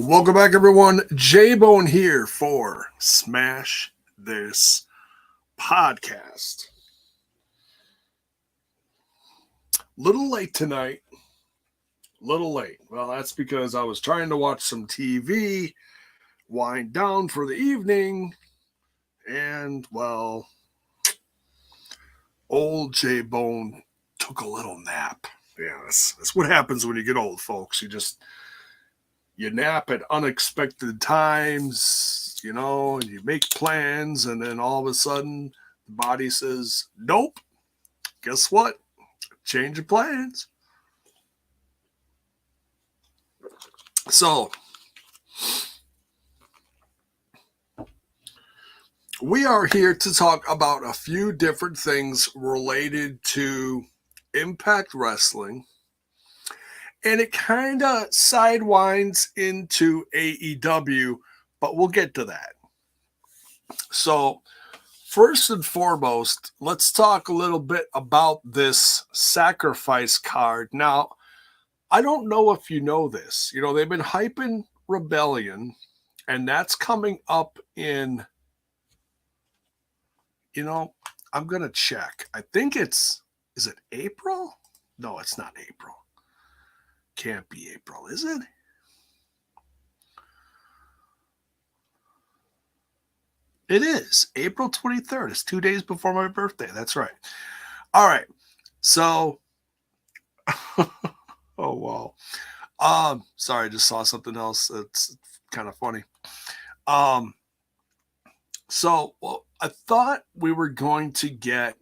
Welcome back, everyone. J-Bone here for Smash This Podcast. Little late tonight. Little late. Well, that's because I was trying to watch some TV, wind down for the evening, and, well, old J-Bone took a little nap. Yeah, that's what happens when you get old, folks. You nap at unexpected times, and you make plans, and then all of a sudden the body says, nope, guess what? Change of plans. So, we are here to talk about a few different things related to Impact Wrestling. And it kind of sidewinds into AEW, but we'll get to that. So, first and foremost, let's talk a little bit about this sacrifice card. Now, I don't know if you know this. They've been hyping Rebellion, and that's coming up in, I'm going to check. I think is it April? No, it's not April. Can't be April, is it? It is April 23rd. It's 2 days before my birthday. That's right. All right. So, oh, wow. Sorry, I just saw something else that's kind of funny. So, I thought we were going to get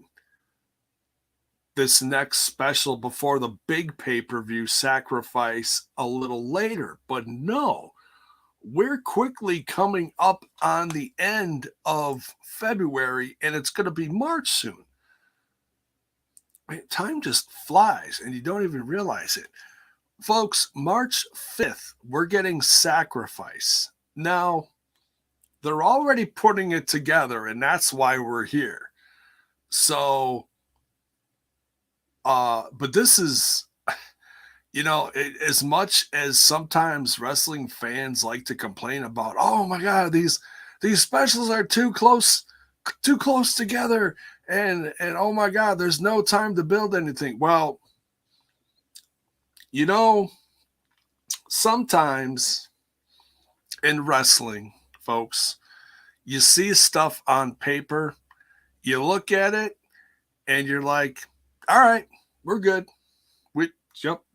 this next special before the big pay-per-view Sacrifice a little later, but no, we're quickly coming up on the end of February, and it's going to be March soon. Time just flies, and you don't even realize it. Folks, March 5th, we're getting Sacrifice. Now, they're already putting it together, and that's why we're here. So, but this is, as much as sometimes wrestling fans like to complain about, oh my God, these specials are too close together, and oh my God, there's no time to build anything. Well, sometimes in wrestling, folks, you see stuff on paper, you look at it, and you're like, all right, we're good.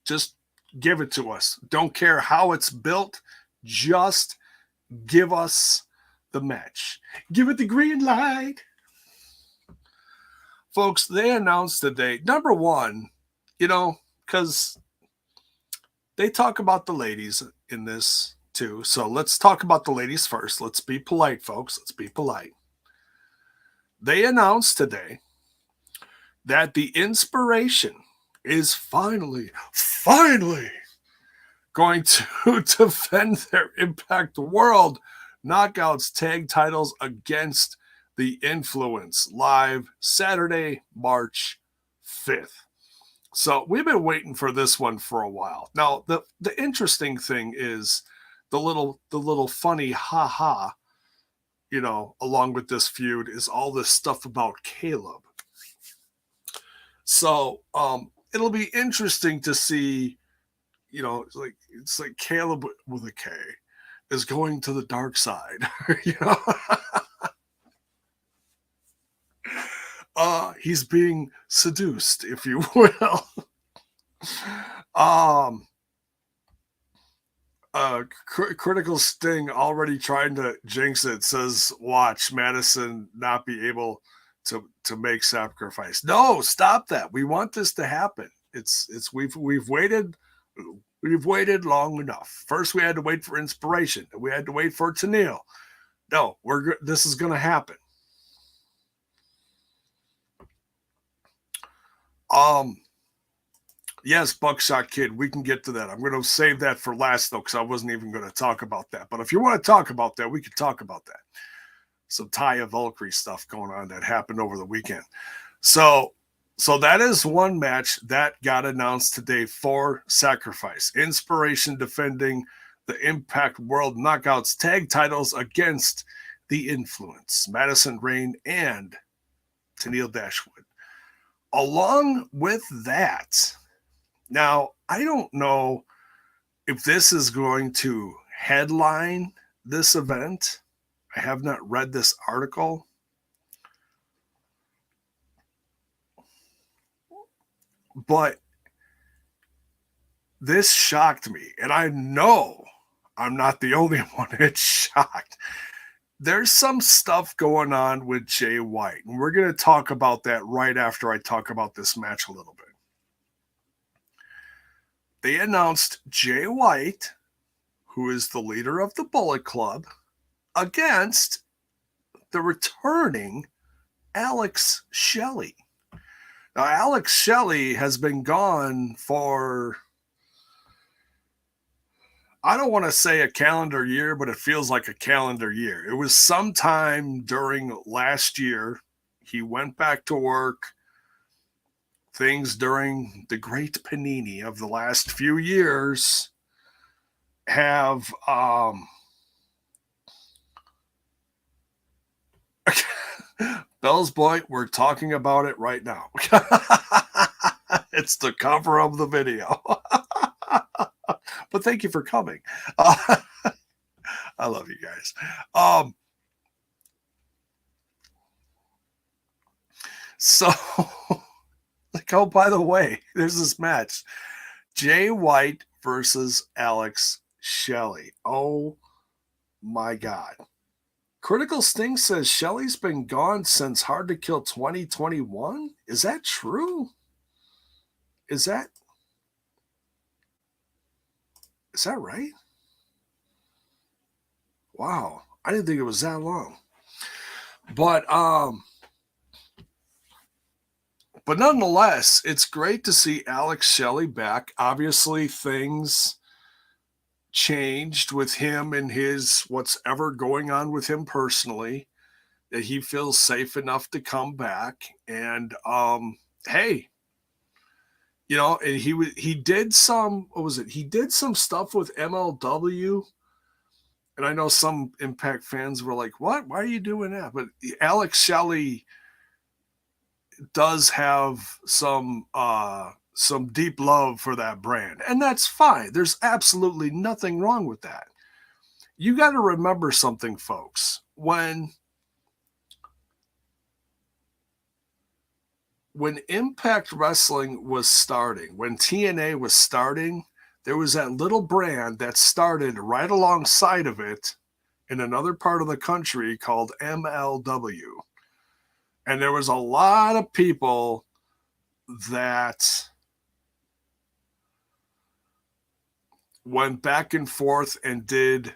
Just give it to us. Don't care how it's built. Just give us the match. Give it the green light. Folks, they announced the date. Number one, because they talk about the ladies in this too. So let's talk about the ladies first. Let's be polite, folks. Let's be polite. They announced today that the Inspiration is finally going to defend their Impact World Knockouts tag titles against the Influence live Saturday, March 5th. So we've been waiting for this one for a while. Now, the interesting thing is the little funny ha-ha, along with this feud is all this stuff about Caleb. So, it'll be interesting to see, it's like Caleb with a K is going to the dark side, he's being seduced, if you will. Critical Sting already trying to jinx it, says, watch Madison not be able to make Sacrifice. No, stop that. We want this to happen. We've waited long enough. First, we had to wait for Inspiration. We had to wait for it to kneel. No, this is going to happen. Yes, Buckshot Kid, we can get to that. I'm going to save that for last, though, because I wasn't even going to talk about that. But if you want to talk about that, we can talk about that. Some Taya Valkyrie stuff going on that happened over the weekend. So that is one match that got announced today for Sacrifice. Inspiration defending the Impact World Knockouts tag titles against The Influence, Madison Rayne, and Tennille Dashwood. Along with that, now, I don't know if this is going to headline this event. I have not read this article. But this shocked me. And I know I'm not the only one that's shocked. There's some stuff going on with Jay White. And we're going to talk about that right after I talk about this match a little bit. They announced Jay White, who is the leader of the Bullet Club, against the returning Alex Shelley. Now, Alex Shelley has been gone for, I don't want to say a calendar year, but it feels like a calendar year. It was sometime during last year. He went back to work. Things during the great panini of the last few years have Bell's Boy, we're talking about it right now. It's the cover of the video. But thank you for coming. I love you guys. So, like, oh, by the way, there's this match. Jay White versus Alex Shelley. Oh, my God. Critical Sting says Shelley's been gone since Hard to Kill 2021. Is that true? Is that right? Wow. I didn't think it was that long. But nonetheless, it's great to see Alex Shelley back. Obviously, things changed with him and his what's ever going on with him personally, that he feels safe enough to come back. And hey, you know, and he did some, what was it? He did some stuff with MLW. And I know some Impact fans were like, what? Why are you doing that? But Alex Shelley does have some deep love for that brand. And that's fine. There's absolutely nothing wrong with that. You got to remember something, folks. When Impact Wrestling was starting, when TNA was starting, there was that little brand that started right alongside of it in another part of the country called MLW. And there was a lot of people that went back and forth and did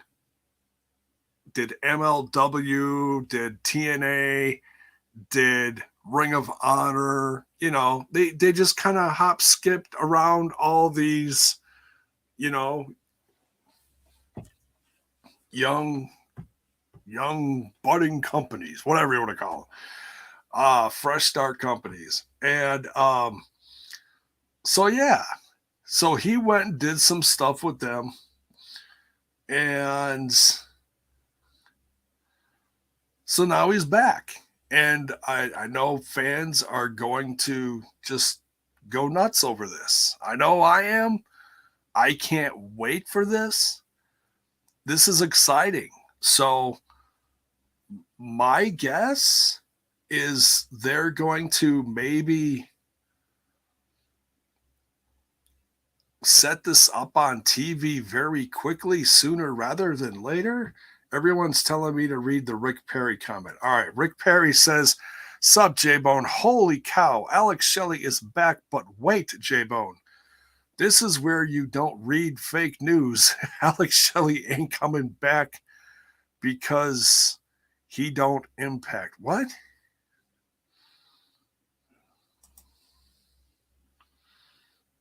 MLW, did TNA, did Ring of Honor. You know, they just kind of hop skipped around all these, you know, young budding companies, whatever you want to call them, fresh start companies. And so yeah, so he went and did some stuff with them, and so now he's back. And I know fans are going to just go nuts over this. I know I am. I can't wait for this. This is exciting. So my guess is they're going to maybe set this up on TV very quickly, sooner rather than later. Everyone's telling me to read the Rick Perry comment. All right, Rick Perry says, "Sup, J-Bone? Holy cow, Alex Shelley is back, but wait, J-Bone. This is where you don't read fake news. Alex Shelley ain't coming back because he don't Impact." What?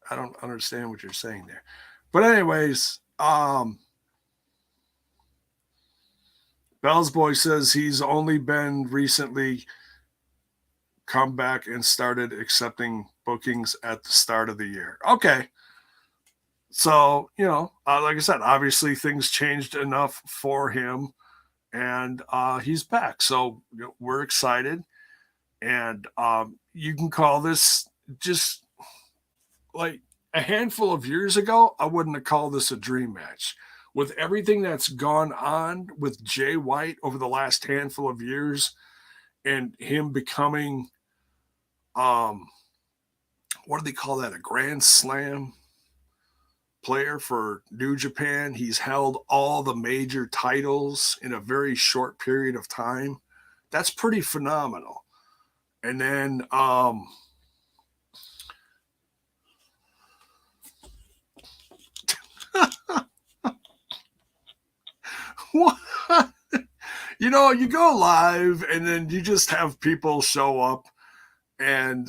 I don't understand what you're saying there. But anyways, Bell's Boy says he's only been recently come back and started accepting bookings at the start of the year. Okay. So, like I said, obviously things changed enough for him, and he's back. So we're excited. And you can call this just like a handful of years ago, I wouldn't have called this a dream match. With everything that's gone on with Jay White over the last handful of years and him becoming, um, what do they call that? A Grand Slam player for New Japan. He's held all the major titles in a very short period of time. That's pretty phenomenal. And then, what? You go live and then you just have people show up and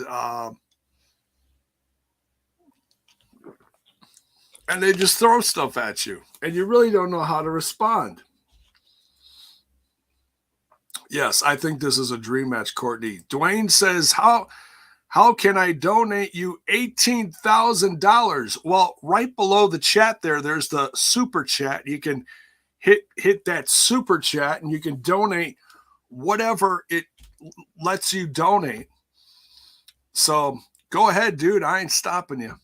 they just throw stuff at you and you really don't know how to respond. Yes, I think this is a dream match, Courtney. Dwayne says, how can I donate you $18,000? Well, right below the chat there's the super chat. You can hit that super chat and you can donate whatever it lets you donate. So go ahead, dude. I ain't stopping you.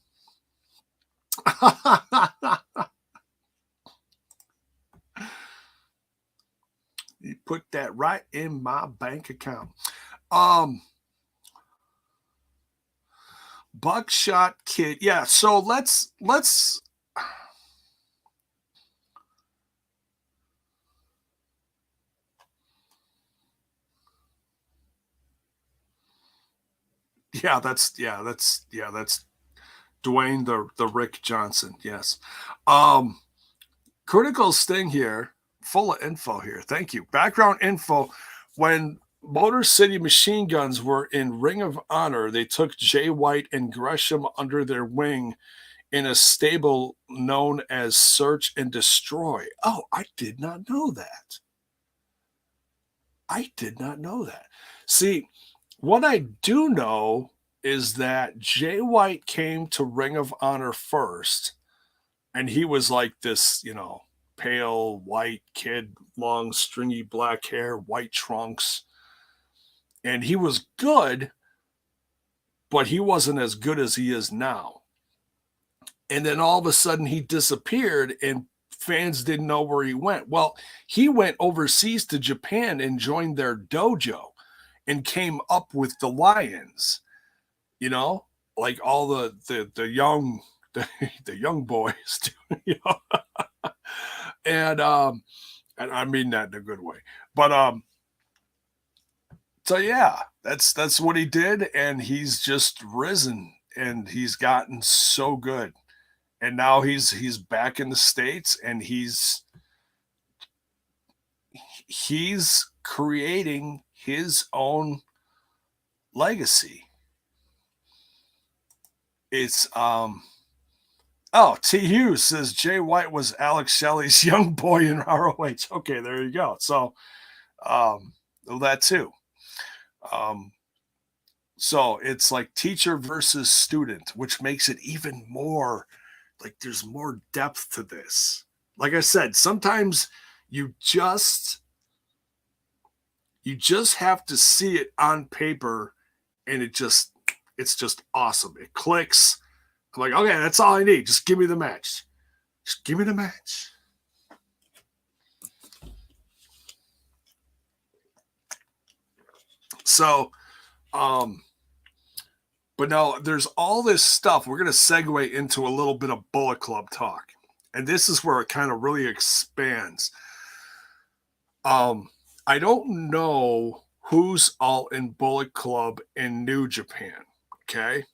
You put that right in my bank account. Buckshot Kid. Yeah, so let's that's Dwayne the Rick Johnson. Yes. Critical Sting here, full of info here. Thank you. Background info. When Motor City Machine Guns were in Ring of Honor, they took Jay White and Gresham under their wing in a stable known as Search and Destroy. Oh, I did not know that. See, what I do know is that Jay White came to Ring of Honor first, and he was like this, pale white kid, long stringy black hair, white trunks. And he was good, but he wasn't as good as he is now. And then all of a sudden he disappeared and fans didn't know where he went. Well, he went overseas to Japan and joined their dojo and came up with the Lions, like all the young the young boys do, and I mean that in a good way. But so yeah, that's what he did, and he's just risen and he's gotten so good. And now he's back in the States and he's creating his own legacy. It's T. Hughes says Jay White was Alex Shelley's young boy in ROH. Okay, there you go. So that too. So it's like teacher versus student, which makes it even more like there's more depth to this. Like I said, sometimes you just have to see it on paper and it's just awesome. It clicks. I'm like, okay, that's all I need. Just give me the match. Just give me the match. So, but now there's all this stuff. We're going to segue into a little bit of Bullet Club talk. And this is where it kind of really expands. I don't know who's all in Bullet Club in New Japan. Okay.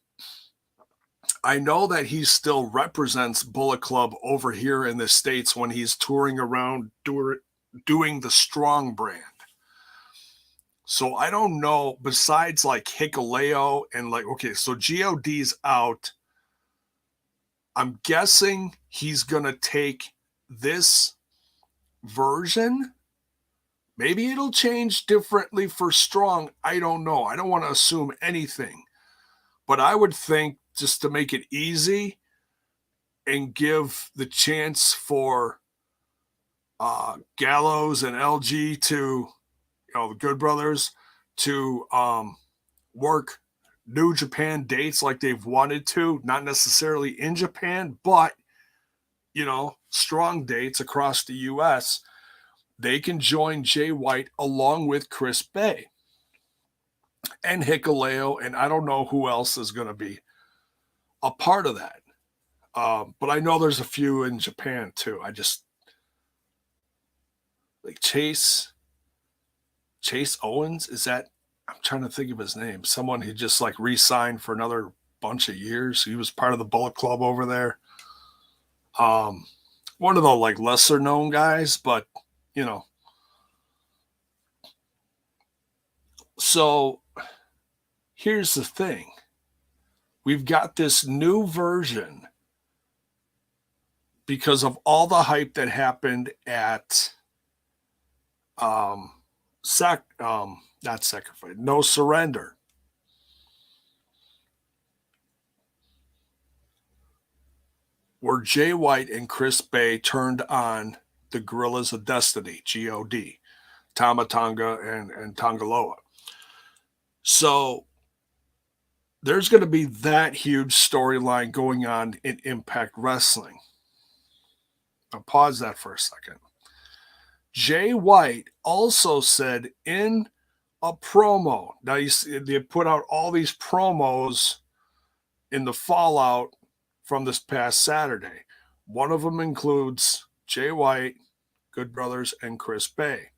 I know that he still represents Bullet Club over here in the States when he's touring around doing the Strong brand. So I don't know, besides like Hikuleo and like, okay, so GOD's out. I'm guessing he's going to take this version. Maybe it'll change differently for Strong. I don't know. I don't want to assume anything. But I would think, just to make it easy, and give the chance for Gallows and LG to, the Good Brothers, to work New Japan dates like they've wanted to, not necessarily in Japan, but, strong dates across the U.S., they can join Jay White along with Chris Bay and Hikuleo, and I don't know who else is going to be a part of that. But I know there's a few in Japan too. I just like Chase Owens. Is that? I'm trying to think of his name. Someone who just like re-signed for another bunch of years. He was part of the Bullet Club over there. One of the like lesser known guys, but So here's the thing. We've got this new version because of all the hype that happened at not Sacrifice, No Surrender. Where Jay White and Chris Bay turned on the Gorillas of Destiny, G.O.D., Tama Tonga and Tongaloa. So there's going to be that huge storyline going on in Impact Wrestling. I'll pause that for a second. Jay White also said in a promo, now you see, they put out all these promos in the fallout from this past Saturday. One of them includes Jay White, Good Brothers, and Chris Bay.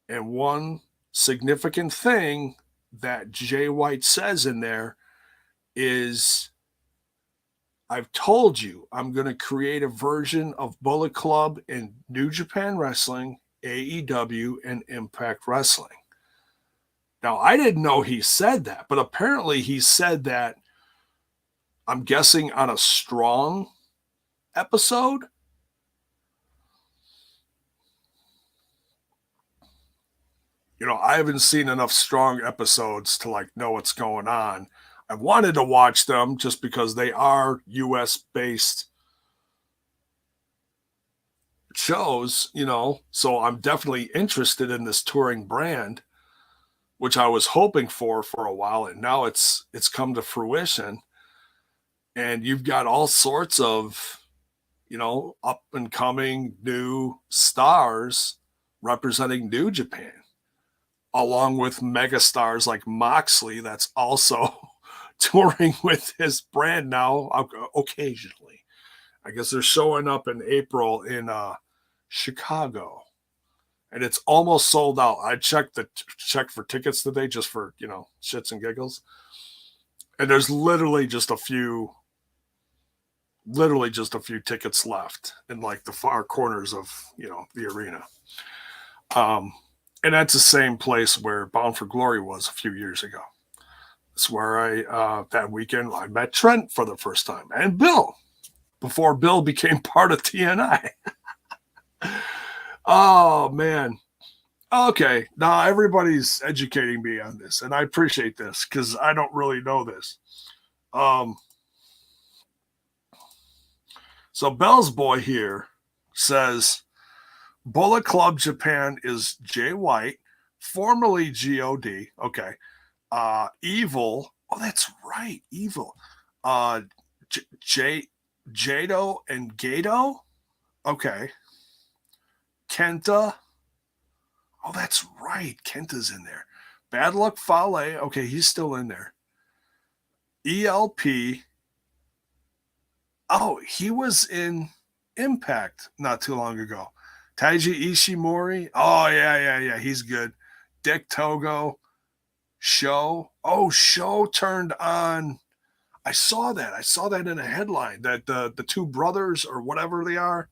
And one significant thing that Jay White says in there is, I've told you I'm going to create a version of Bullet Club in New Japan Wrestling, AEW, and Impact Wrestling. Now, I didn't know he said that, but apparently he said that, I'm guessing, on a Strong episode. I haven't seen enough Strong episodes to like know what's going on. I wanted to watch them just because they are US based shows, so I'm definitely interested in this touring brand, which I was hoping for a while, and now it's come to fruition. And you've got all sorts of, up and coming new stars representing New Japan, along with mega stars like Moxley that's also touring with his brand now occasionally. I guess they're showing up in April in Chicago, and it's almost sold out. I checked for tickets today just for shits and giggles, and there's literally just a few tickets left in like the far corners of the arena. And that's the same place where Bound for Glory was a few years ago. It's where I that weekend I met Trent for the first time, and Bill, before Bill became part of TNI. Oh man. Okay, now everybody's educating me on this, and I appreciate this because I don't really know this. So Bell's boy here says Bullet Club Japan is Jay White, formerly G.O.D. Okay. Evil. Oh, that's right. Evil. Jado and Gato. Okay. Kenta. Oh, that's right. Kenta's in there. Bad Luck Fale. Okay, he's still in there. ELP. Oh, he was in Impact not too long ago. Taiji Ishimori. Oh, yeah. He's good. Dick Togo. Show. Oh, Show turned on. I saw that in a headline that the two brothers or whatever they are,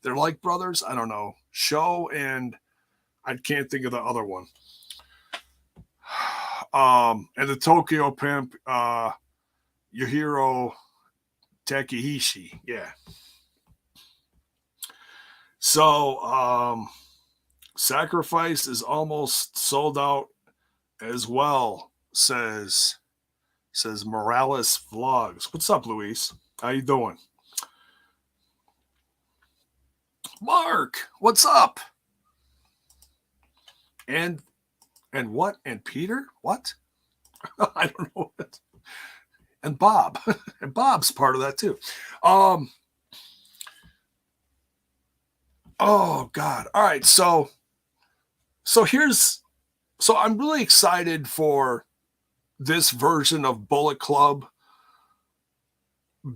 they're like brothers. I don't know. Show and I can't think of the other one. And the Tokyo Pimp, Yujiro Takehishi. Yeah. So, Sacrifice is almost sold out as well, says Morales Vlogs. What's up, Luis? How you doing? Mark, what's up? And what? And Peter? What? I don't know what. And Bob. And Bob's part of that too. Oh God. All right. So I'm really excited for this version of Bullet Club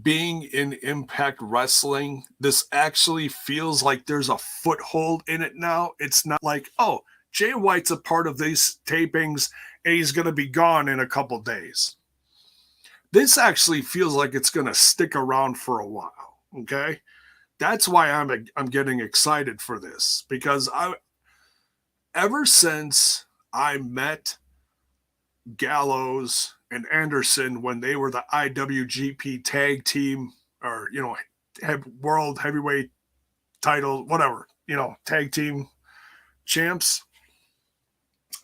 being in Impact Wrestling. This actually feels like there's a foothold in it now. It's not like, oh, Jay White's a part of these tapings and he's going to be gone in a couple days. This actually feels like it's going to stick around for a while. Okay. That's why I'm getting excited for this, because ever since I met Gallows and Anderson when they were the IWGP tag team, or, world heavyweight title, whatever, tag team champs.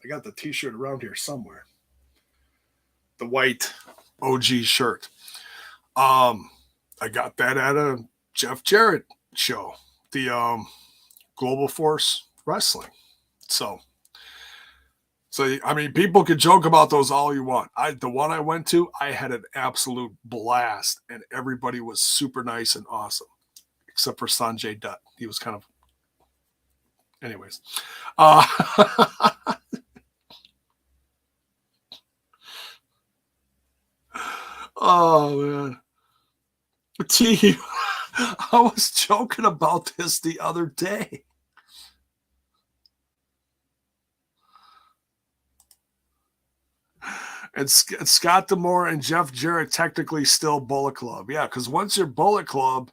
I got the t-shirt around here somewhere. The white OG shirt. I got that at a Jeff Jarrett show, the Global Force Wrestling. So I mean, people could joke about those all you want. The one I went to, I had an absolute blast, and everybody was super nice and awesome, except for Sanjay Dutt. He was kind of, anyways. Oh man, T. I was joking about this the other day. And Scott D'Amore and Jeff Jarrett technically still Bullet Club. Yeah, because once you're Bullet Club,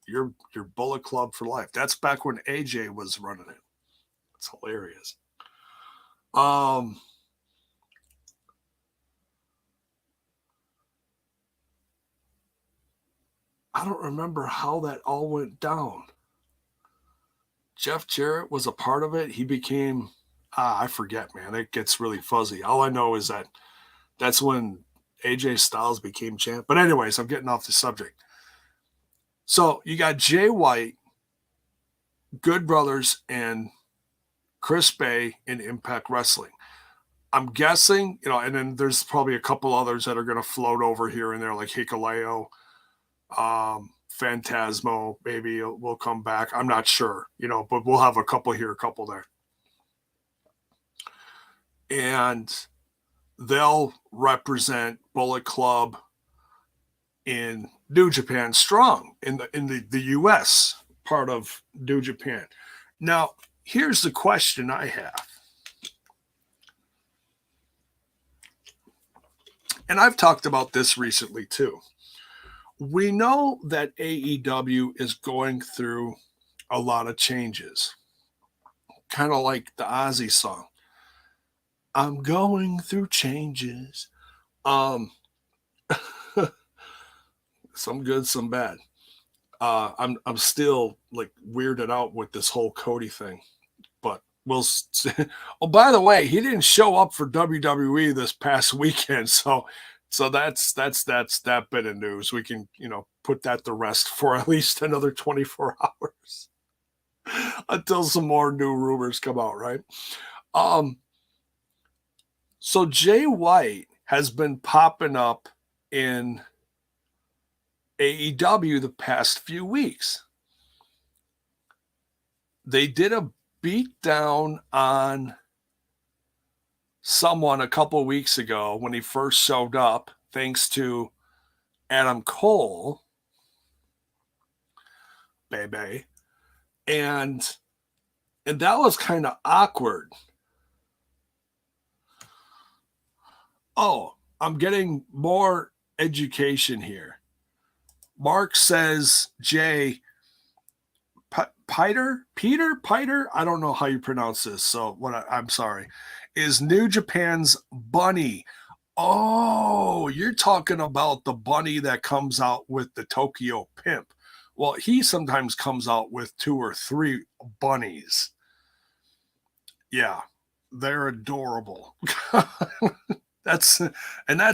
you're Bullet Club for life. That's back when AJ was running it. It's hilarious. I don't remember how that all went down. Jeff Jarrett was a part of it. He became, I forget, man. It gets really fuzzy. All I know is that that's when AJ Styles became champ. But anyways, I'm getting off the subject. So you got Jay White, Good Brothers, and Chris Bay in Impact Wrestling. I'm guessing, and then there's probably a couple others that are going to float over here and there, like Hikuleo, Phantasmo, maybe will come back. I'm not sure, but we'll have a couple here, a couple there. And they'll represent Bullet Club in New Japan Strong, in the US part of New Japan. Now, here's the question I have. And I've talked about this recently too. We know that AEW is going through a lot of changes. Kind of like the Ozzy song. I'm going through changes. Some good, some bad. I'm still like weirded out with this whole Cody thing, but we'll. Oh, by the way, he didn't show up for WWE this past weekend, so that's that bit of news. We can put that to rest for at least another 24 hours until some more new rumors come out, right? So Jay White has been popping up in AEW the past few weeks. They did a beatdown on someone a couple weeks ago when he first showed up, thanks to Adam Cole, baby. And that was kind of awkward. Oh, I'm getting more education here. Mark says, Jay, Peter, I don't know how you pronounce this, so I'm sorry, is New Japan's bunny. Oh, you're talking about the bunny that comes out with the Tokyo Pimp. Well, he sometimes comes out with 2 or 3 bunnies. Yeah, they're adorable. That's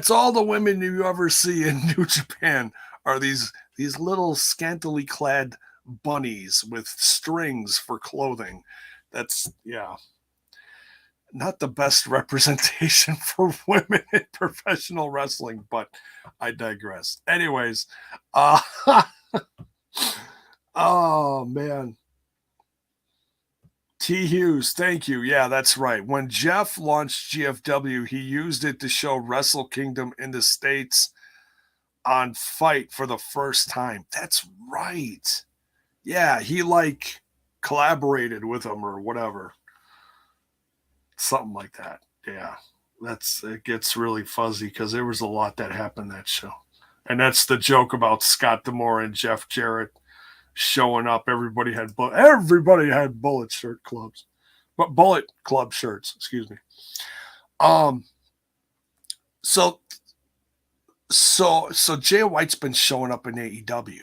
all the women you ever see in New Japan are these little scantily clad bunnies with strings for clothing. That's, yeah, not the best representation for women in professional wrestling, but I digress. Anyways, oh man. T. Hughes, thank you. Yeah, that's right. When Jeff launched GFW, he used it to show Wrestle Kingdom in the States on Fight for the first time. That's right. Yeah, he like collaborated with him or whatever. Something like that. Yeah. It gets really fuzzy because there was a lot that happened that show. And that's the joke about Scott D'Amore and Jeff Jarrett showing up. Everybody had bullet shirt clubs. But bullet club shirts, excuse me. So Jay White's been showing up in AEW.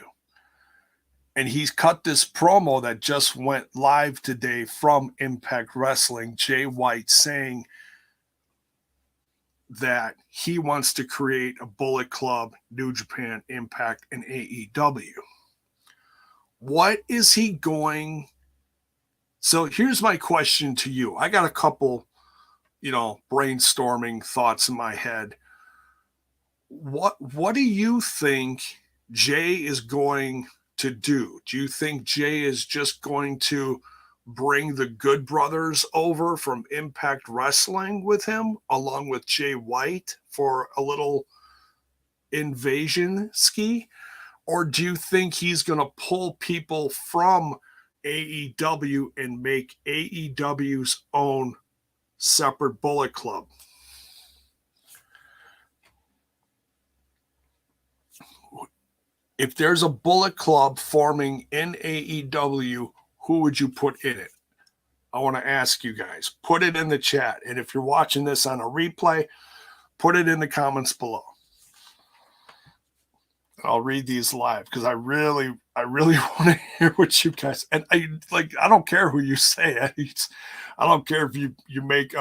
And he's cut this promo that just went live today from Impact Wrestling. Jay White saying that he wants to create a Bullet Club, New Japan, Impact, and AEW. What is he going? So here's my question to you. I got a couple, brainstorming thoughts in my head. What do you think Jay is going to do? Do you think Jay is just going to bring the Good Brothers over from Impact Wrestling with him, along with Jay White for a little invasion ski? Or do you think he's going to pull people from AEW and make AEW's own separate Bullet Club? If there's a Bullet Club forming in AEW, who would you put in it? I want to ask you guys. Put it in the chat. And if you're watching this on a replay, put it in the comments below. I'll read these live because I really want to hear what you guys, and I don't care who you say. I don't care if you make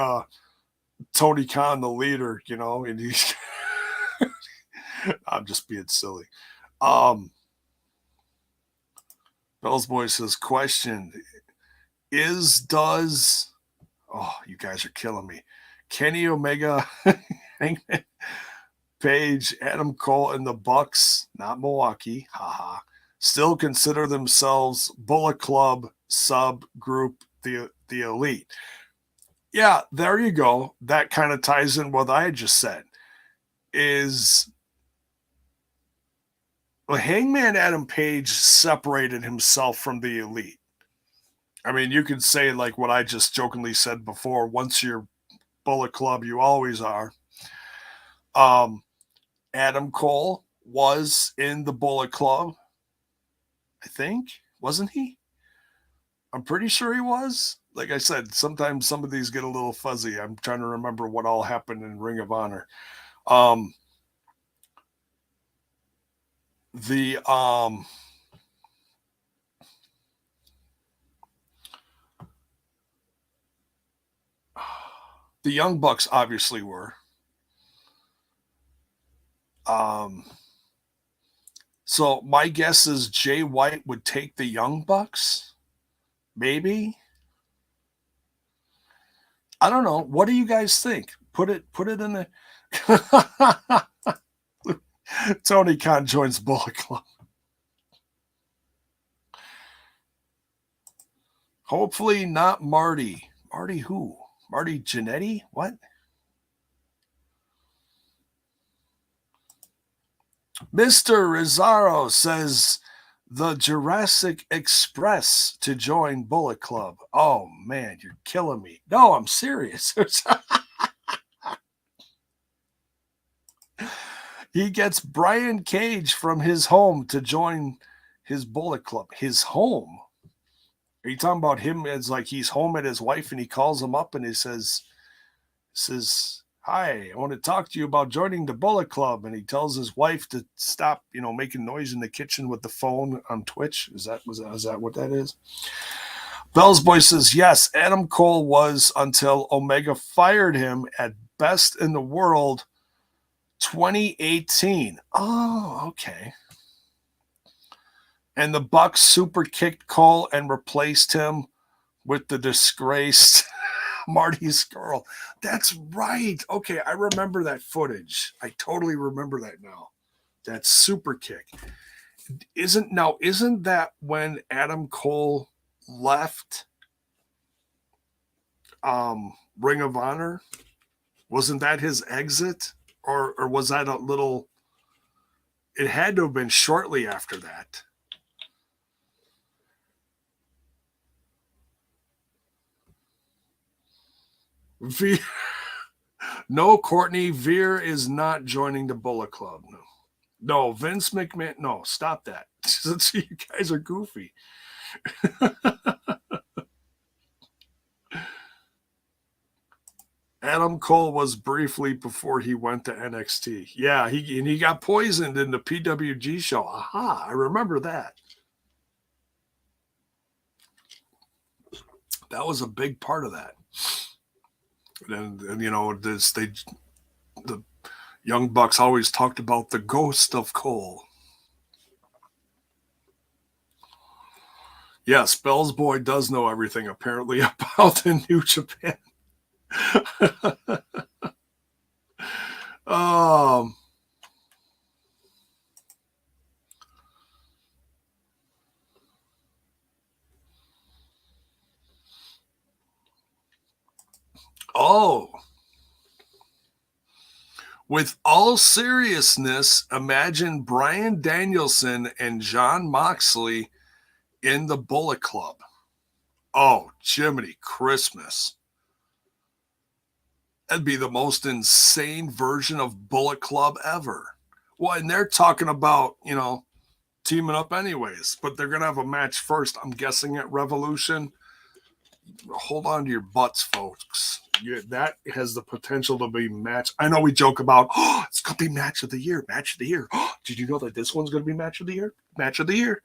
Tony Khan the leader, and he's I'm just being silly. Bell's Boy says, question does you guys are killing me. Kenny Omega, Hangman Page, Adam Cole, and the Bucks, not Milwaukee, haha, still consider themselves Bullet Club subgroup, the Elite. Yeah, there you go. That kind of ties in what I just said. Hangman Adam Page separated himself from the Elite. I mean, you could say like what I just jokingly said before, once you're Bullet Club, you always are. Adam Cole was in the Bullet Club, I think. Wasn't he? I'm pretty sure he was. Like I said, sometimes some of these get a little fuzzy. I'm trying to remember what all happened in Ring of Honor. The Young Bucks obviously were. So my guess is Jay White would take the Young Bucks. Maybe. I don't know. What do you guys think? Put it in the Tony Khan joins Bullet Club. Hopefully not Marty. Marty who? Marty Jannetty? What? Mr. Rizzaro says the Jurassic Express to join Bullet Club. Oh, man, you're killing me. No, I'm serious. He gets Brian Cage from his home to join his Bullet Club. His home? Are you talking about him as like he's home at his wife and he calls him up and he says, hi, I want to talk to you about joining the Bullet Club. And he tells his wife to stop, making noise in the kitchen with the phone on Twitch. Is that what that is? Bell's Boy says, yes, Adam Cole was until Omega fired him at Best in the World 2018. Oh, okay. And the Bucks super kicked Cole and replaced him with the disgraced Marty Scurll. That's right. Okay, I remember that footage. I totally remember that now. That super kick. Isn't that when Adam Cole left Ring of Honor? Wasn't that his exit? Or was that a little, it had to have been shortly after that. No, Courtney, Veer is not joining the Bullet Club. No, Vince McMahon. No, stop that. You guys are goofy. Adam Cole was briefly before he went to NXT. Yeah, he got poisoned in the PWG show. Aha, I remember that. That was a big part of that. And you know, the Young Bucks always talked about the ghost of Cole. Yes, Bell's Boy does know everything apparently about the New Japan. um, oh, with all seriousness, imagine Bryan Danielson and Jon Moxley in the Bullet Club. Oh, Jiminy Christmas. That'd be the most insane version of Bullet Club ever. Well, and they're talking about, you know, teaming up anyways, but they're going to have a match first, I'm guessing, at Revolution. Hold on to your butts, folks. That has the potential to be match. I know we joke about, oh, it's going to be match of the year, match of the year. Oh, did you know that this one's going to be match of the year? Match of the year.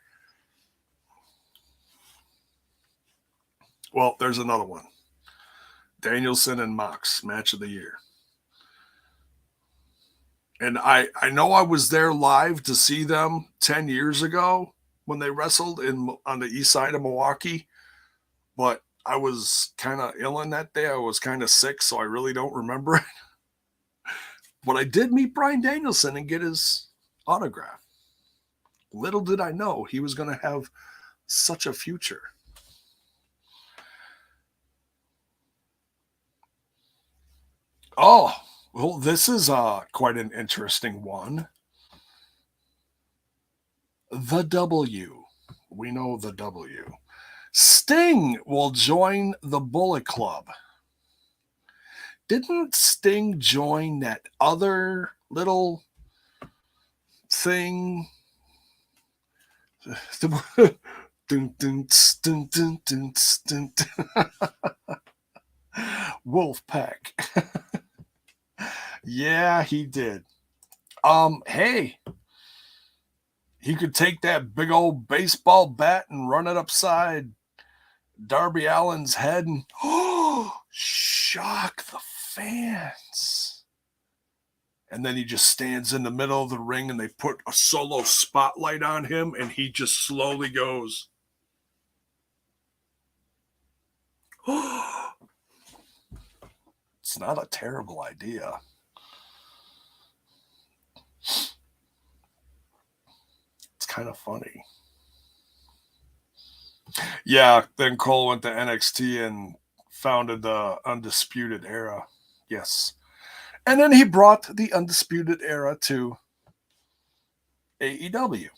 Well, there's another one. Danielson and Mox, match of the year. And I know I was there live to see them 10 years ago when they wrestled on the east side of Milwaukee, but I was kind of ill in that day. I was kind of sick, so I really don't remember it. But I did meet Bryan Danielson and get his autograph. Little did I know he was going to have such a future. Oh, well, this is quite an interesting one. The W. We know the W. Sting will join the Bullet Club. Didn't Sting join that other little thing? Wolfpack. Yeah, he did. Hey, he could take that big old baseball bat and run it upside Darby Allin's head and shock the fans. And then he just stands in the middle of the ring and they put a solo spotlight on him and he just slowly goes. It's not a terrible idea. It's kind of funny. Yeah, then Cole went to NXT and founded the Undisputed Era. Yes. And then he brought the Undisputed Era to AEW.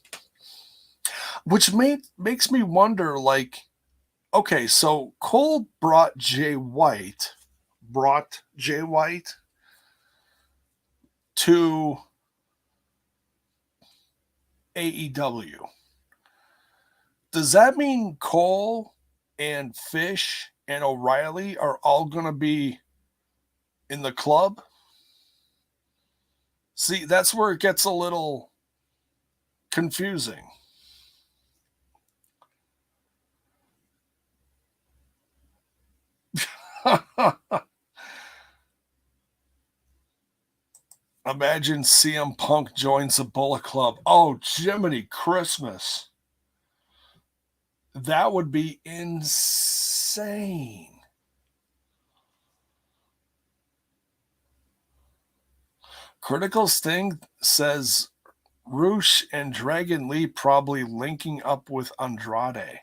Which makes me wonder, like, okay, so Cole brought Jay White to AEW. Does that mean Cole and Fish and O'Reilly are all going to be in the club? See, that's where it gets a little confusing. Imagine CM Punk joins the Bullet Club. Oh, Jiminy Christmas. That would be insane. Critical Sting says Roosh and Dragon Lee probably linking up with Andrade.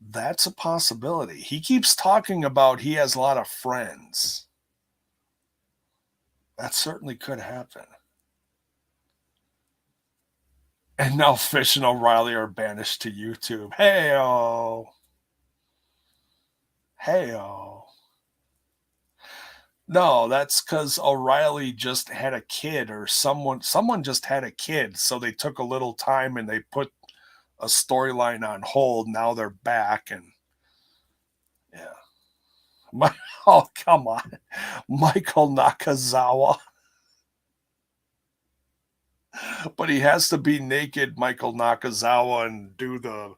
That's a possibility. He keeps talking about he has a lot of friends. That certainly could happen. And now Fish and O'Reilly are banished to YouTube. Hey-oh. Hey-oh. No, that's because O'Reilly just had a kid, or someone just had a kid, so they took a little time and they put a storyline on hold. Now they're back, and yeah. Oh, come on. Michael Nakazawa. But he has to be naked, Michael Nakazawa, and do the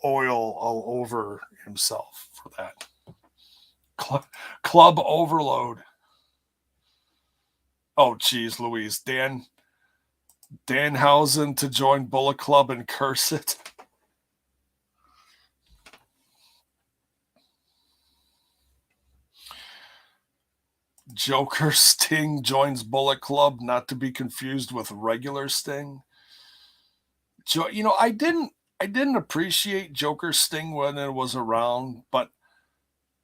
oil all over himself for that. Club overload. Oh, geez, Louise. Danhausen to join Bullet Club and curse it. Joker Sting joins Bullet Club, not to be confused with regular Sting. I didn't appreciate Joker Sting when it was around, but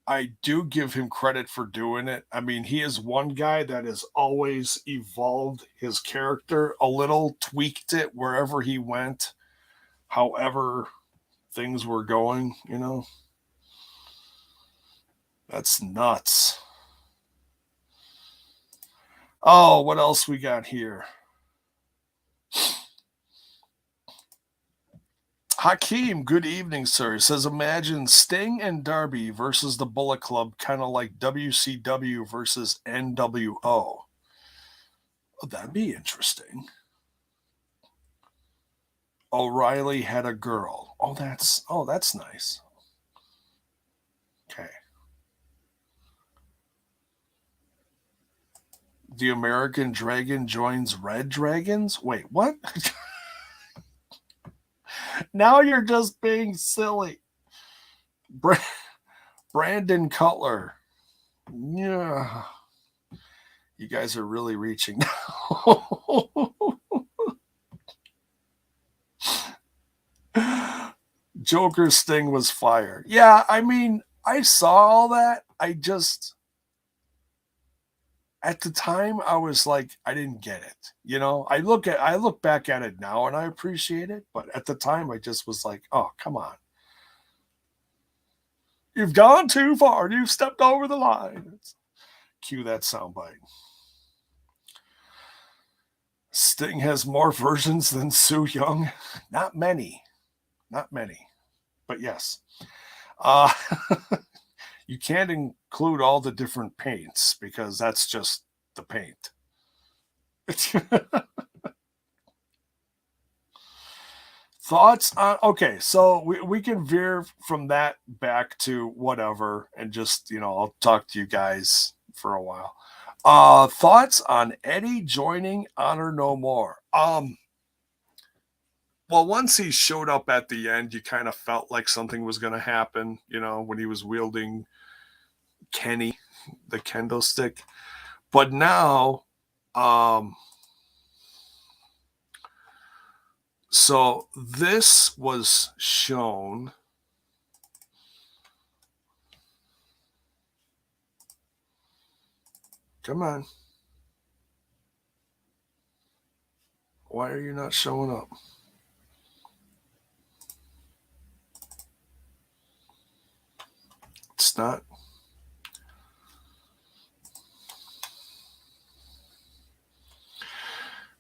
I do give him credit for doing it. I mean, he is one guy that has always evolved his character a little, tweaked it wherever he went, however things were going, That's nuts. Oh, what else we got here? Hakeem, good evening, sir. Says, imagine Sting and Darby versus the Bullet Club, kind of like WCW versus NWO. Oh, that'd be interesting. O'Reilly had a girl. Oh, that's nice. Okay. The American Dragon joins Red Dragons? Wait, what? Now you're just being silly. Brandon Cutler. Yeah. You guys are really reaching now. Joker Sting was fired. Yeah, I mean, I saw all that. At the time I was like, I didn't get it. I look back at it now and I appreciate it, but at the time I just was like, oh, come on. You've gone too far. You've stepped over the line. Cue that soundbite. Sting has more versions than Su Yung. Not many. But yes. You can't include all the different paints because that's just the paint. Thoughts on, okay, so we can veer from that back to whatever and just, I'll talk to you guys for a while. Thoughts on Eddie joining Honor No More? Well, once he showed up at the end, you kind of felt like something was going to happen, when he was wielding Kenny, the kendo stick. But now, so this was shown. Come on. Why are you not showing up? It's not.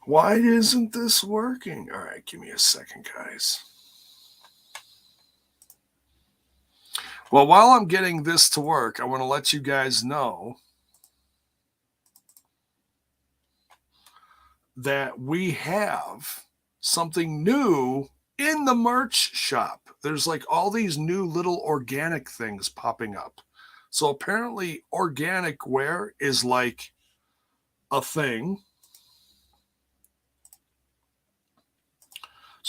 Why isn't this working? All right, give me a second, guys. Well, while I'm getting this to work, I want to let you guys know that we have something new in the merch shop. There's like all these new little organic things popping up. So apparently organic wear is like a thing.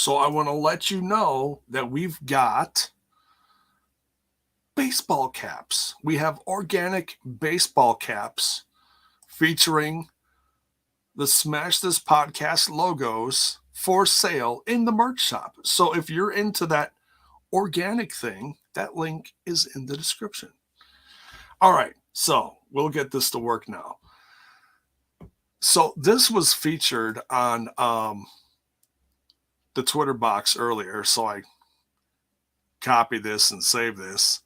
So I want to let you know that we've got baseball caps. We have organic baseball caps featuring the Smash This Podcast logos for sale in the merch shop. So if you're into that organic thing, that link is in the description. All right, so we'll get this to work now. So this was featured on the Twitter box earlier, so I copy this and save this.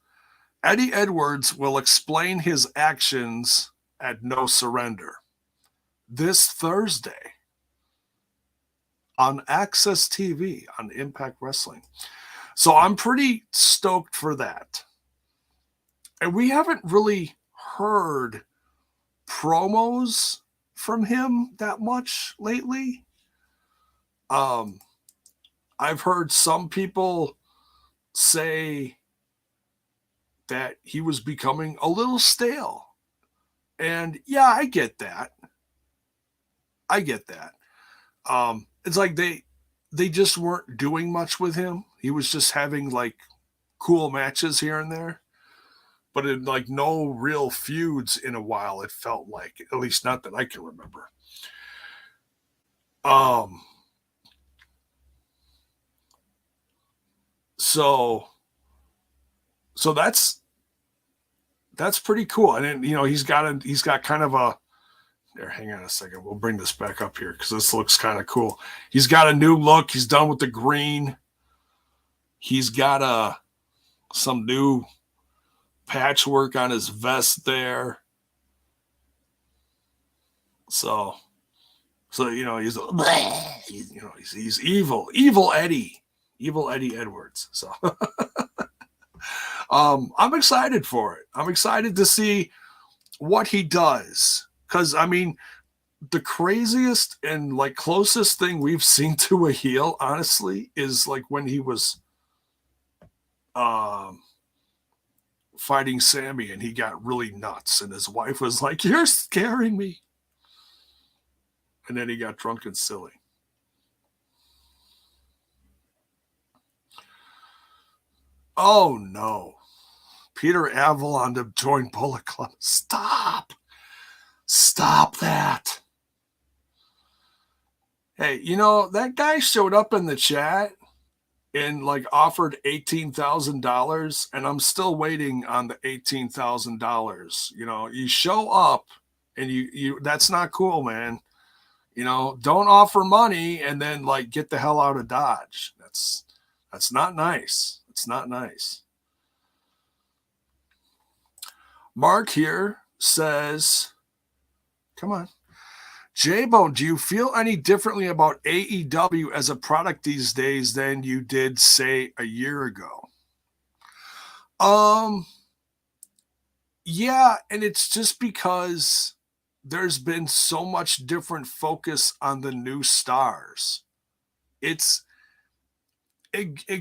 Eddie Edwards will explain his actions at No Surrender this Thursday on Access TV on Impact Wrestling. So I'm pretty stoked for that. And we haven't really heard promos from him that much lately. I've heard some people say that he was becoming a little stale. And yeah, I get that. It's like they just weren't doing much with him. He was just having like cool matches here and there, but in like no real feuds in a while, it felt like, at least not that I can remember. So that's pretty cool. And then, you know, he's got kind of a, there, hang on a second. We'll bring this back up here because this looks kind of cool. He's got a new look. He's done with the green. He's got some new patchwork on his vest there. So you know, he's evil Eddie Edwards. So I'm excited for it. I'm excited to see what he does, because I mean, the craziest and like closest thing we've seen to a heel, honestly, is like when he was fighting Sammy and he got really nuts and his wife was like, "You're scaring me." And then he got drunk and silly. Oh no. Peter Avalon to join Bullet Club. Stop that. Hey, you know, that guy showed up in the chat and like offered $18,000, and I'm still waiting on the $18,000. You know, you show up and you that's not cool, man. You know, don't offer money and then like get the hell out of Dodge. That's not nice. It's not nice. Mark here says, come on. J-Bone, do you feel any differently about AEW as a product these days than you did, say, a year ago? Yeah, and it's just because there's been so much different focus on the new stars. It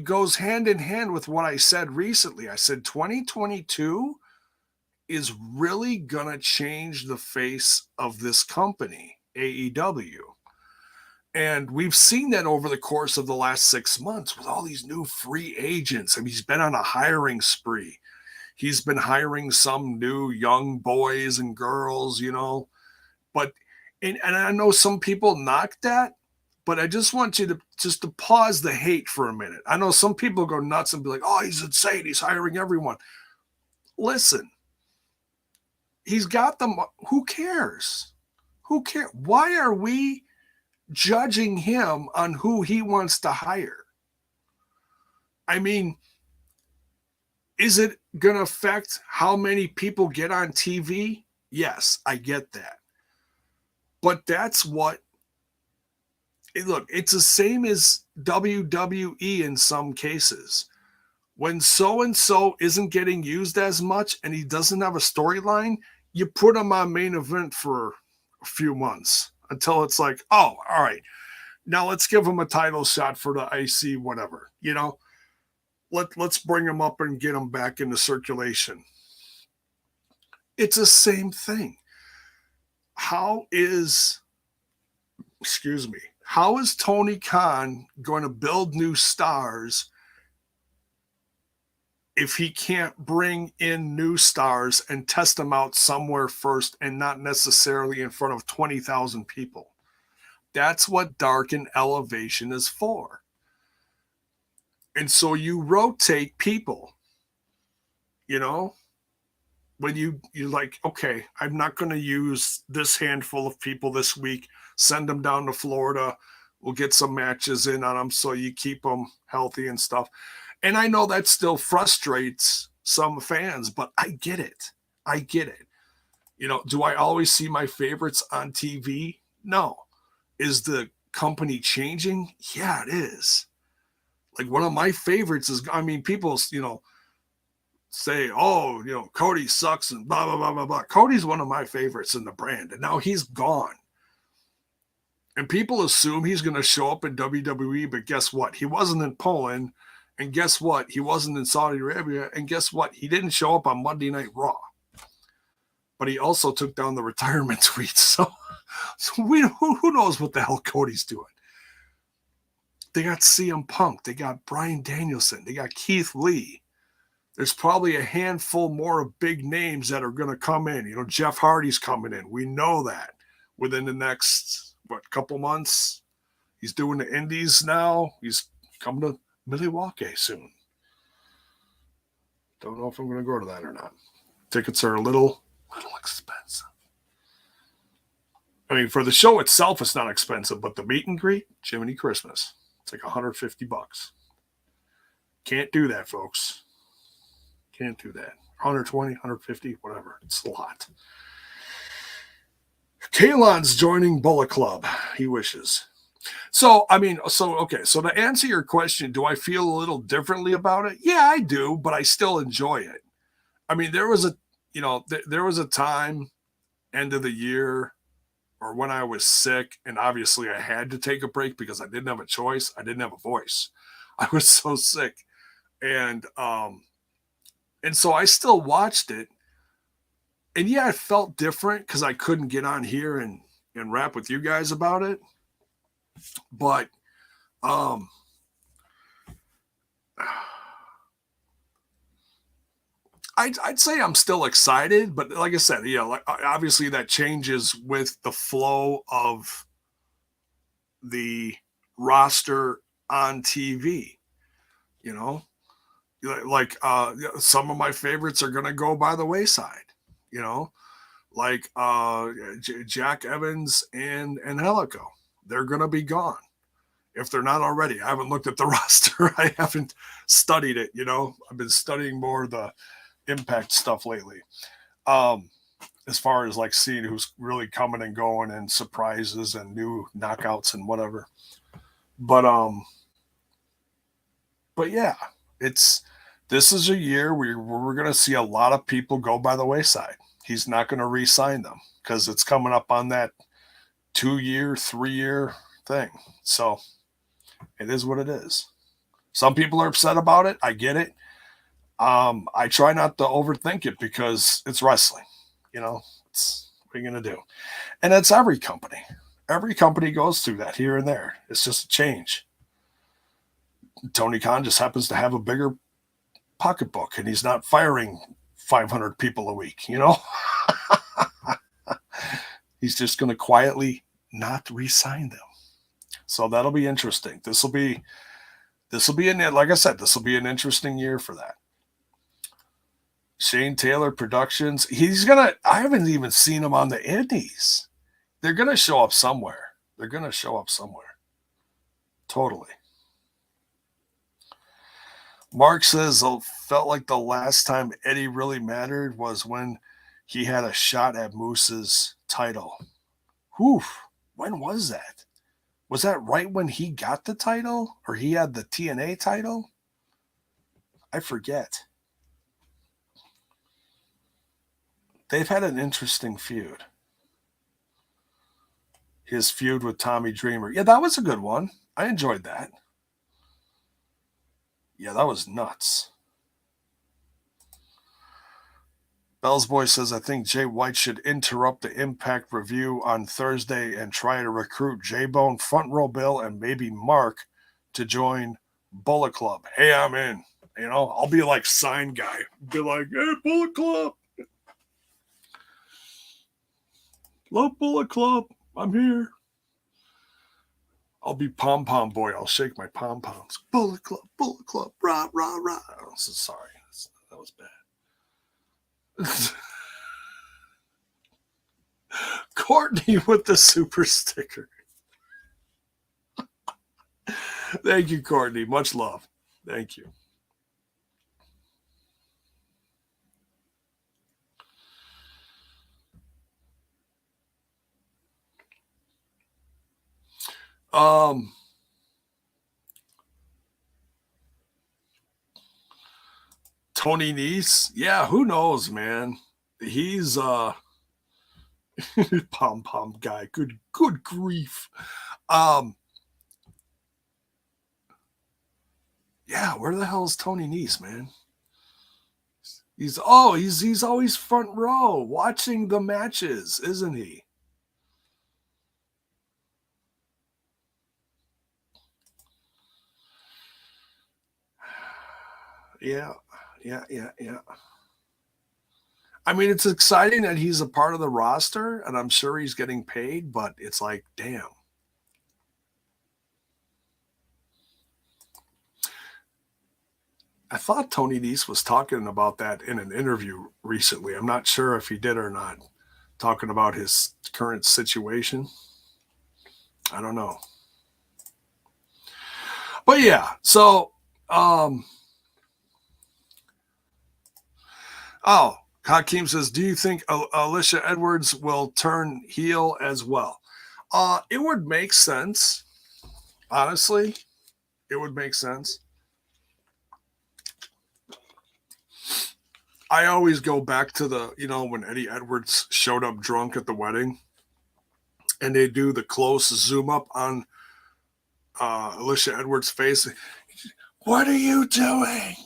goes hand in hand with what I said recently. I said 2022 is really going to change the face of this company, AEW. And we've seen that over the course of the last 6 months with all these new free agents. I mean, he's been on a hiring spree. He's been hiring some new young boys and girls, you know. But, and I know some people knock that, but I just want you to pause the hate for a minute. I know some people go nuts and be like, oh, he's insane. He's hiring everyone. Listen, he's got them. Who cares? Who cares? Why are we judging him on who he wants to hire? I mean, is it going to affect how many people get on TV? Yes, I get that. But that's what, look, it's the same as WWE in some cases. When so-and-so isn't getting used as much and he doesn't have a storyline, you put him on main event for a few months until it's like, oh, all right, now let's give him a title shot for the IC whatever, you know. Let's bring him up and get him back into circulation. It's the same thing. How How is Tony Khan going to build new stars if he can't bring in new stars and test them out somewhere first and not necessarily in front of 20,000 people? That's what Dark and Elevation is for. And so you rotate people, you know, when you're like, okay, I'm not going to use this handful of people this week, send them down to Florida. We'll get some matches in on them so you keep them healthy and stuff. And I know that still frustrates some fans, but I get it. I get it. You know, do I always see my favorites on TV? No. Is the company changing? Yeah, it is. Like one of my favorites is, I mean, people, you know, say, oh, you know, Cody sucks and blah, blah, blah, blah, blah. Cody's one of my favorites in the brand, and now he's gone. And people assume he's going to show up in WWE, but guess what? He wasn't in Poland, and guess what? He wasn't in Saudi Arabia, and guess what? He didn't show up on Monday Night Raw. But he also took down the retirement tweet, so who knows what the hell Cody's doing? They got CM Punk, they got Bryan Danielson, they got Keith Lee. There's probably a handful more of big names that are going to come in. You know, Jeff Hardy's coming in. We know that within the next, couple months. He's doing the indies now. He's coming to Milwaukee soon. Don't know if I'm going to go to that or not. Tickets are a little expensive. I mean, for the show itself, it's not expensive, but the meet and greet, Jiminy Christmas. It's like $150. Can't do that, folks. Can't do that. 120, 150, whatever. It's a lot. Kalon's joining Bullet Club. He wishes. So, I mean, okay. So to answer your question, do I feel a little differently about it? Yeah, I do, but I still enjoy it. I mean, there was a time, end of the year, or when I was sick, and obviously I had to take a break because I didn't have a choice. I didn't have a voice. I was so sick. And so I still watched it. And yeah, it felt different because I couldn't get on here and rap with you guys about it. But I'd say I'm still excited. But like I said, yeah, like obviously that changes with the flow of the roster on TV, you know? Like some of my favorites are going to go by the wayside, you know, like Jack Evans and Helico. They're going to be gone if they're not already. I haven't looked at the roster. I haven't studied it, you know. I've been studying more of the Impact stuff lately. As far as like seeing who's really coming and going and surprises and new knockouts and whatever. But yeah, this is a year where we're going to see a lot of people go by the wayside. He's not going to re-sign them because it's coming up on that 2-year, 3-year thing. So it is what it is. Some people are upset about it. I get it. I try not to overthink it because it's wrestling. You know, what are you going to do? And it's every company. Every company goes through that here and there. It's just a change. Tony Khan just happens to have a bigger pocketbook and he's not firing 500 people a week, you know. He's just going to quietly not re-sign them. So that'll be interesting. This will be like I said, this will be an interesting year for that. Shane Taylor Productions. I haven't even seen him on the indies. They're going to show up somewhere. Totally. Mark says, it felt like the last time Eddie really mattered was when he had a shot at Moose's title. Whew. When was that? Was that right when he got the title? Or he had the TNA title? I forget. They've had an interesting feud. His feud with Tommy Dreamer. Yeah, that was a good one. I enjoyed that. Yeah, that was nuts. Bell's Boy says, I think Jay White should interrupt the Impact review on Thursday and try to recruit J-Bone, Front Row Bill, and maybe Mark to join Bullet Club. Hey, I'm in. You know, I'll be like sign guy. Be like, hey, Bullet Club. Love Bullet Club. I'm here. I'll be pom-pom boy. I'll shake my pom-poms. Bullet Club, rah, rah, rah. Oh, so sorry. That was bad. Courtney with the super sticker. Thank you, Courtney. Much love. Thank you. Tony Nese, yeah, who knows, man? He's pom-pom guy. Good grief. Yeah, where the hell is Tony Nese, man? He's always front row watching the matches, isn't he? Yeah. I mean, it's exciting that he's a part of the roster, and I'm sure he's getting paid, but it's like, damn. I thought Tony Nese was talking about that in an interview recently. I'm not sure if he did or not, talking about his current situation. I don't know. But yeah, so Hakeem says, do you think Alicia Edwards will turn heel as well? It would make sense. Honestly, it would make sense. I always go back to when Eddie Edwards showed up drunk at the wedding and they do the close zoom up on Alicia Edwards' face. What are you doing?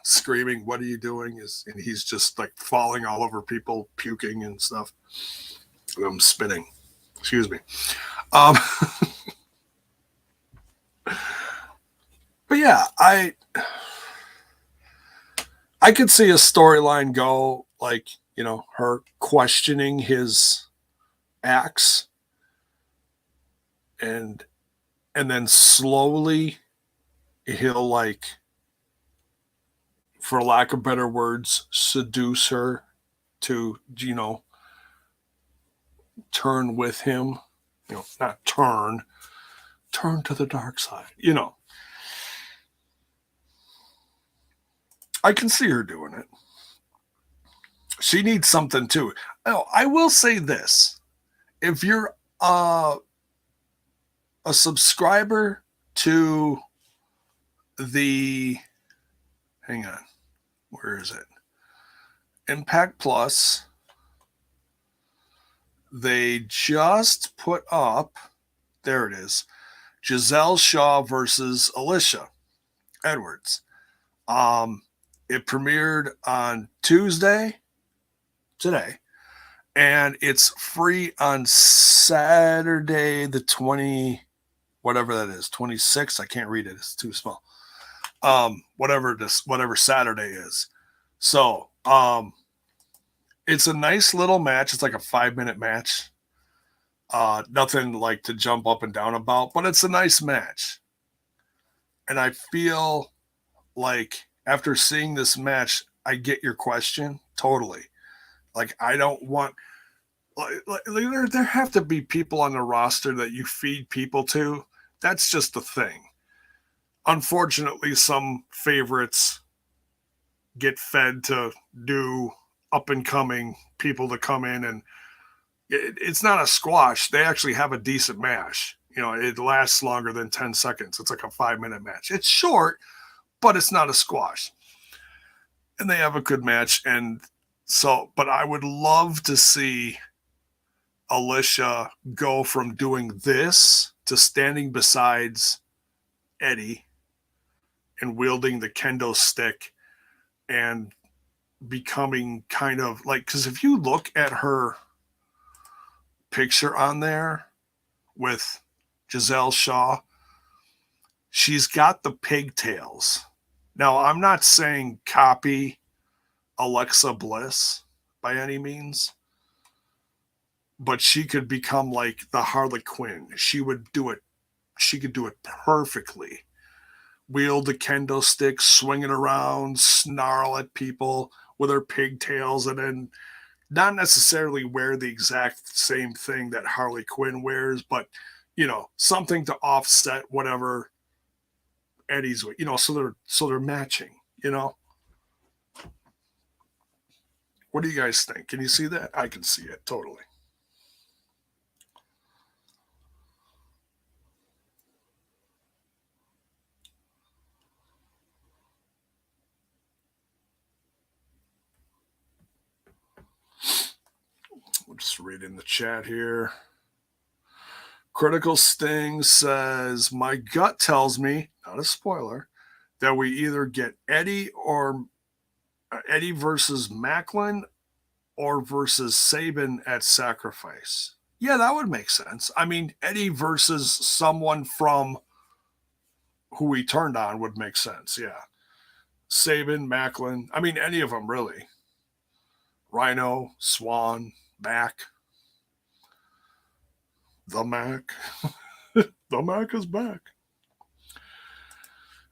Screaming, what are you doing? And he's just like falling all over people, puking and stuff. I'm spitting. Excuse me. But yeah, I could see a storyline go like, her questioning his acts and then slowly he'll, like, for lack of better words, seduce her to, turn with him, not turn to the dark side, I can see her doing it. She needs something too. Oh, I will say this. If you're a subscriber to hang on, where is it? Impact Plus, they just put up, there it is, Giselle Shaw versus Alicia Edwards. It premiered on Tuesday, today, and it's free on Saturday the 20, whatever that is, 26. I can't read it. It's too small. Whatever Saturday is. So, it's a nice little match. It's like a 5-minute match. Nothing like to jump up and down about, but it's a nice match. And I feel like after seeing this match, I get your question totally. Like, I don't want, there have to be people on the roster that you feed people to. That's just the thing. Unfortunately, some favorites get fed to do up and coming people to come in, and it's not a squash. They actually have a decent match. It lasts longer than 10 seconds. It's like a 5-minute match. It's short, but it's not a squash. And they have a good match. And so, but I would love to see Alicia go from doing this to standing beside Eddie and wielding the kendo stick and becoming kind of like, because if you look at her picture on there with Giselle Shaw, she's got the pigtails. Now, I'm not saying copy Alexa Bliss by any means, but she could become like the Harley Quinn. She would do it. She could do it perfectly. Wield the kendo stick, swing it around, snarl at people with her pigtails, and then not necessarily wear the exact same thing that Harley Quinn wears, but something to offset whatever Eddie's, so they're matching. What do you guys think? Can you see that? I can see it totally. We'll just read in the chat here. Critical Sting says, my gut tells me, not a spoiler, that we either get Eddie versus Macklin or versus Sabin at Sacrifice. Yeah, that would make sense. I mean, Eddie versus someone from who he turned on would make sense. Yeah. Sabin, Macklin. I mean, any of them really. Rhino, Swan, Mac. The Mac. The Mac is back.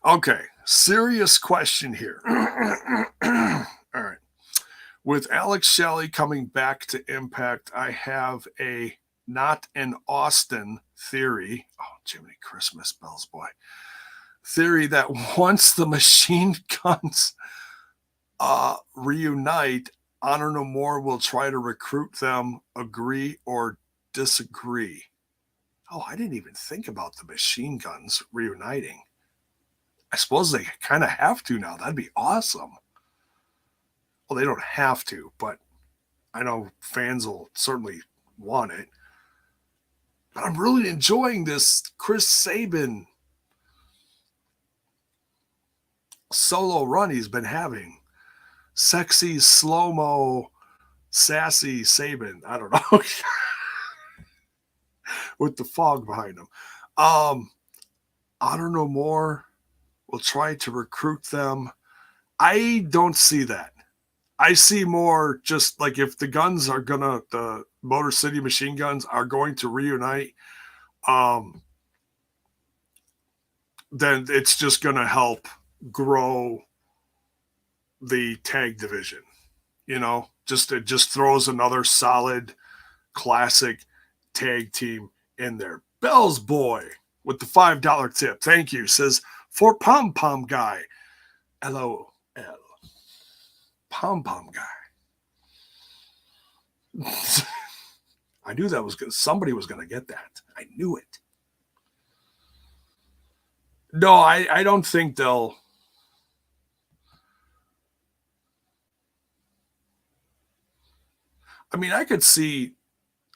Okay, serious question here. All right. With Alex Shelley coming back to Impact, I have a not an Austin theory. Oh, Jiminy Christmas bells, boy. Theory that once the machine guns reunite, Honor No More will try to recruit them, agree or disagree. Oh, I didn't even think about the machine guns reuniting. I suppose they kind of have to now. That'd be awesome. Well, they don't have to, but I know fans will certainly want it. But I'm really enjoying this Chris Sabin solo run he's been having. Sexy, slow-mo, sassy Sabin. I don't know. With the fog behind him. Honor No More will try to recruit them. I don't see that. I see more just like if the Motor City machine guns are going to reunite, then it's just going to help grow the tag division. It just throws another solid classic tag team in there. Bell's Boy with the $5 tip. Thank you. Says for Pom Pom Guy. LOL. Pom Pom Guy. I knew that was good. Somebody was going to get that. I knew it. No, I don't think they'll. I mean, I could see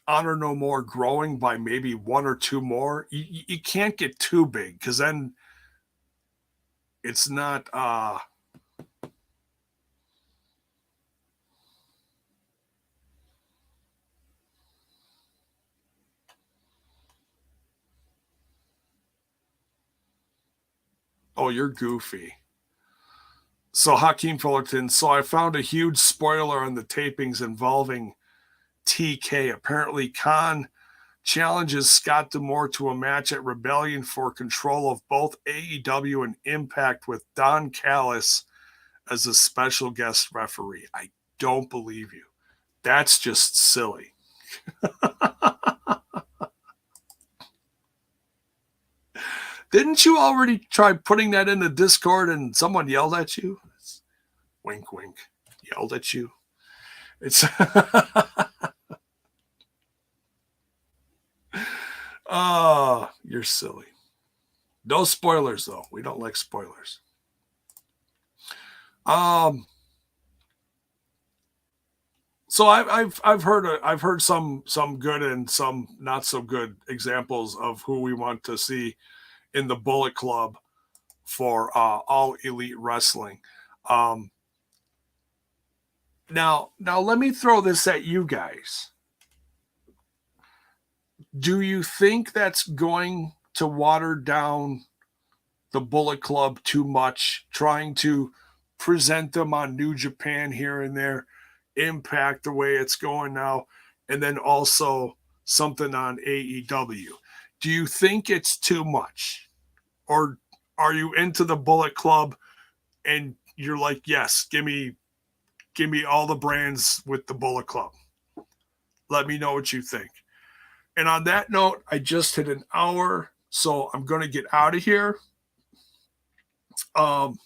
Honor No More growing by maybe one or two more. You can't get too big because then it's not. Oh, you're goofy. So Hakeem Fullerton. So I found a huge spoiler on the tapings involving TK. Apparently, Khan challenges Scott D'Amore to a match at Rebellion for control of both AEW and Impact with Don Callis as a special guest referee. I don't believe you. That's just silly. Didn't you already try putting that in the Discord and someone yelled at you? Wink, wink. Yelled at you. It's oh, you're silly. No spoilers though. We don't like spoilers. So I've heard some good and some not so good examples of who we want to see in the Bullet Club for All Elite Wrestling. Now let me throw this at you guys. Do you think that's going to water down the Bullet Club too much, trying to present them on New Japan here and there, Impact the way it's going now, and then also something on AEW? Do you think it's too much? Or are you into the Bullet Club and you're like, yes, give me all the brands with the Bullet Club? Let me know what you think. And on that note, I just hit an hour, so I'm going to get out of here. Um,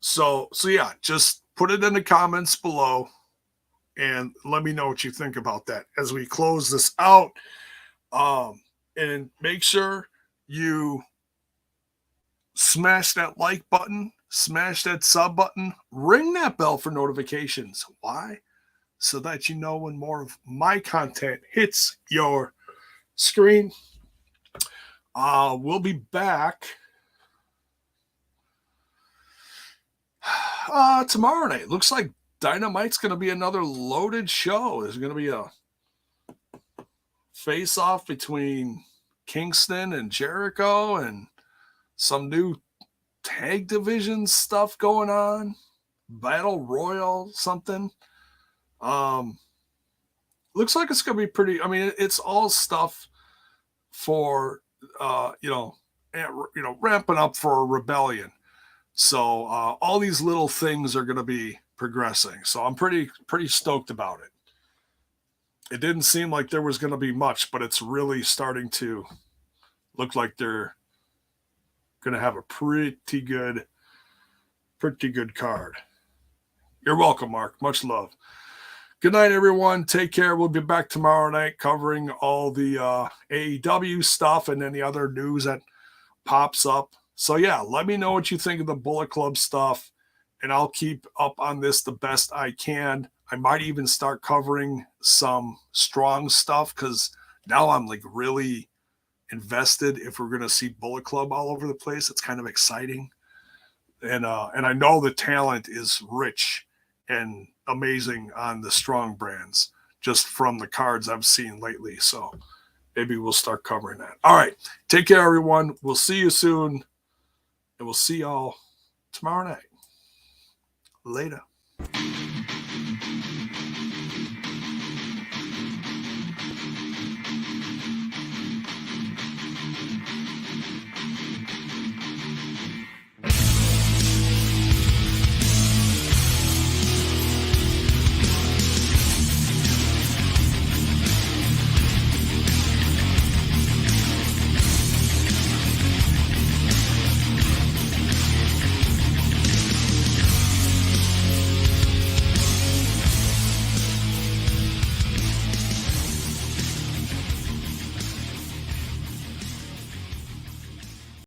so yeah, just put it in the comments below and let me know what you think about that as we close this out. And make sure you smash that like button, smash that sub button, ring that bell for notifications. Why? So that you know when more of my content hits your screen. We'll be back tomorrow night. Looks like Dynamite's going to be another loaded show. There's going to be a face-off between Kingston and Jericho and some new tag division stuff going on. Battle Royal something. Looks like it's going to be pretty. I mean, it's all stuff for ramping up for a rebellion. So all these little things are going to be progressing. So I'm pretty stoked about it. It didn't seem like there was going to be much, but it's really starting to look like they're going to have a pretty good card. You're welcome, Mark. Much love. Good night, everyone. Take care. We'll be back tomorrow night covering all the AEW stuff and any other news that pops up. So, yeah, let me know what you think of the Bullet Club stuff, and I'll keep up on this the best I can. I might even start covering some strong stuff because now I'm like really invested if we're going to see Bullet Club all over the place. It's kind of exciting. And I know the talent is rich and amazing on the strong brands just from the cards I've seen lately. So maybe we'll start covering that. All right. Take care, everyone. We'll see you soon. And we'll see y'all tomorrow night. Later.